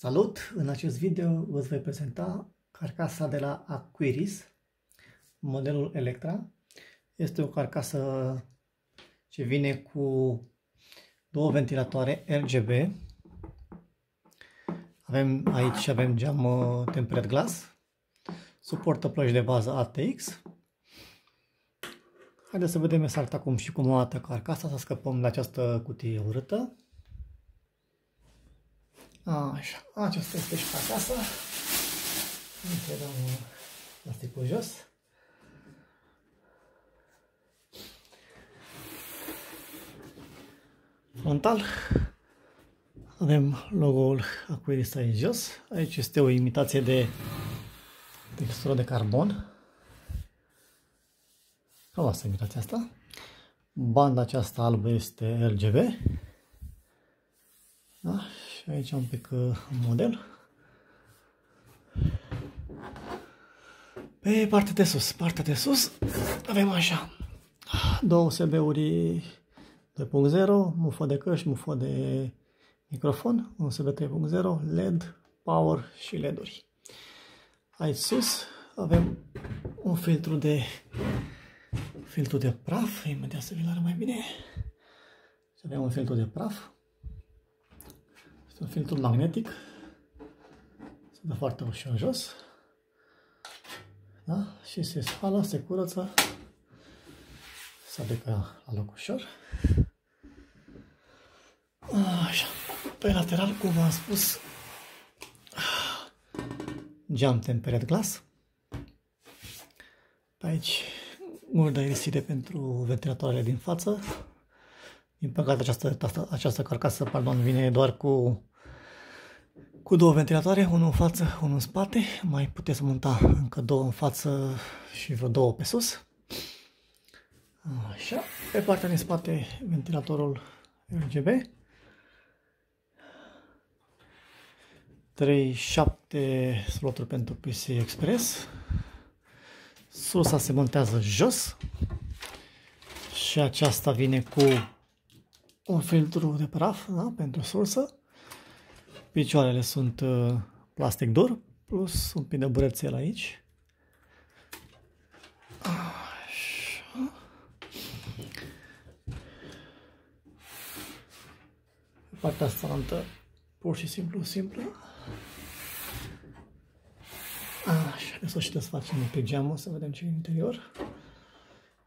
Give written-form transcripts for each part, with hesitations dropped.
Salut! În acest video vă voi prezenta carcasa de la Aquiris, modelul Electra. Este o carcasă ce vine cu două ventilatoare RGB. Avem geam tempered glass, suportă plăci de bază ATX. Haideți să vedem exact acum și cum arată carcasa, să scăpăm de această cutie urâtă. Așa, aceasta este și carcasa. Să dăm plasticul jos. Frontal avem logo-ul Aquiris aici jos. Aici este o imitație de textură de carbon. Frumoasă imitația asta. Banda aceasta albă este RGB. Da? Și aici un pic model. Pe partea de sus avem așa două USB-uri 2.0, mufă de căști, mufă de microfon, USB 3.0, LED, power și LED-uri. Aici sus avem un filtru de praf, imediat să vi-l arăt mai bine. Avem un filtru de praf. Este un filtru magnetic. Se dă foarte ușor jos. Da? Și se spală, se curăță. Se adecă la loc ușor. Așa. Pe lateral, cum v-am spus, geam tempered glass. Pe aici guri de aerisire pentru ventilatoarele din față. Din păcate această carcasă vine doar cu două ventilatoare, unul în față, unul în spate. Mai puteți monta încă două în față și vreo două pe sus. Așa. Pe partea din spate ventilatorul RGB. 7 sloturi pentru PC Express. Sursa se montează jos. Și aceasta vine cu un filtru de praf, da, pentru sursă. Picioarele sunt plastic dur, plus un pic de burețel aici. Așa. Partea asta pur și simplă. Așa, de să desfacem un pic geamul, să vedem ce e în interior.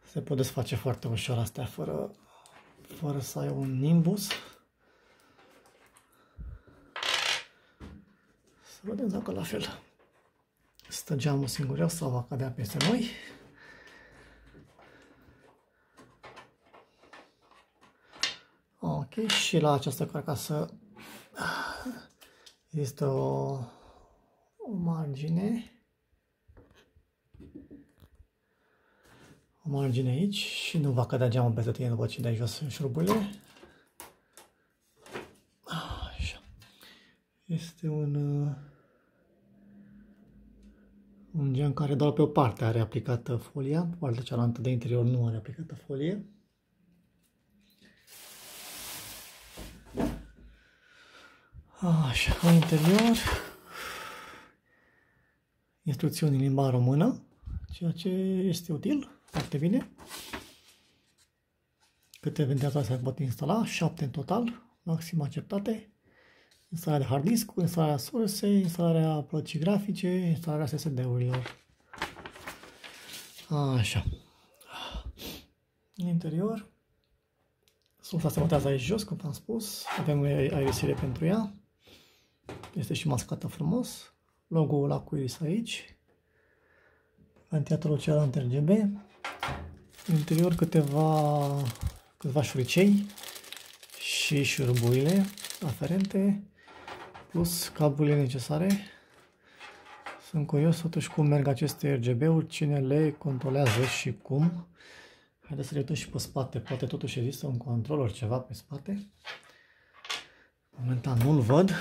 Se pot desface foarte ușor astea fără să ai un nimbus. Să vedem dacă la fel stă geamul singurios sau va cădea peste noi. Ok, și la această carcasă este o margine. O margine aici și nu va cădea geamul peste tine după ce dai jos șuruburile. Așa. Este un geam care doar pe o parte are aplicată folia, partea cealaltă de interior nu are aplicată folie. Așa, în interior instrucțiuni în limba română, ceea ce este util, foarte bine. Câte ventilatoare se pot instala? 7 în total, maxim acceptate. Instalarea de hard disk, instalarea sursei, instalarea plăcii grafice, instalarea SSD-urilor. Așa. În interior, sursa se montează aici jos, cum am spus. Avem aerisire pentru ea. Este și mascată frumos. Logo-ul Aquiris aici. Ventilatorul celălalt RGB. În interior câteva șuricei și șuruburile aferente, plus cablurile necesare. Sunt curios totuși cum merg aceste RGB-uri, cine le controlează și cum. Haideți să le uităm și pe spate, poate totuși există un controller ceva pe spate. Momentan nu-l văd.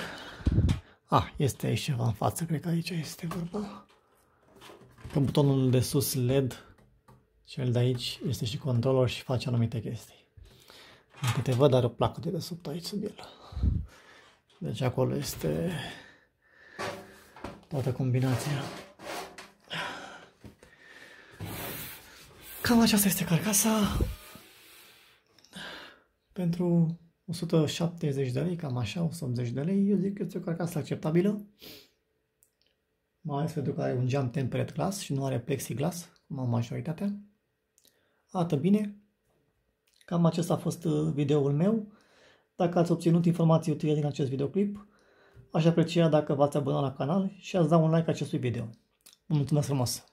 Este aici ceva în față, cred că aici este vorba. Că butonul de sus LED, cel de aici, este și controller și face anumite chestii. Încă te văd, are o placă de desubt aici sub el. Deci acolo este toată combinația. Cam aceasta este carcasa. Pentru 170 de lei, cam așa, 180 de lei, eu zic că este o carcasă acceptabilă. Mai ales pentru că are un geam tempered glass și nu are plexiglass, cum am majoritatea. Arată bine. Cam acesta a fost videoul meu. Dacă ați obținut informații utile din acest videoclip, aș aprecia dacă v-ați abonat la canal și ați da un like acestui video. Vă mulțumesc frumos!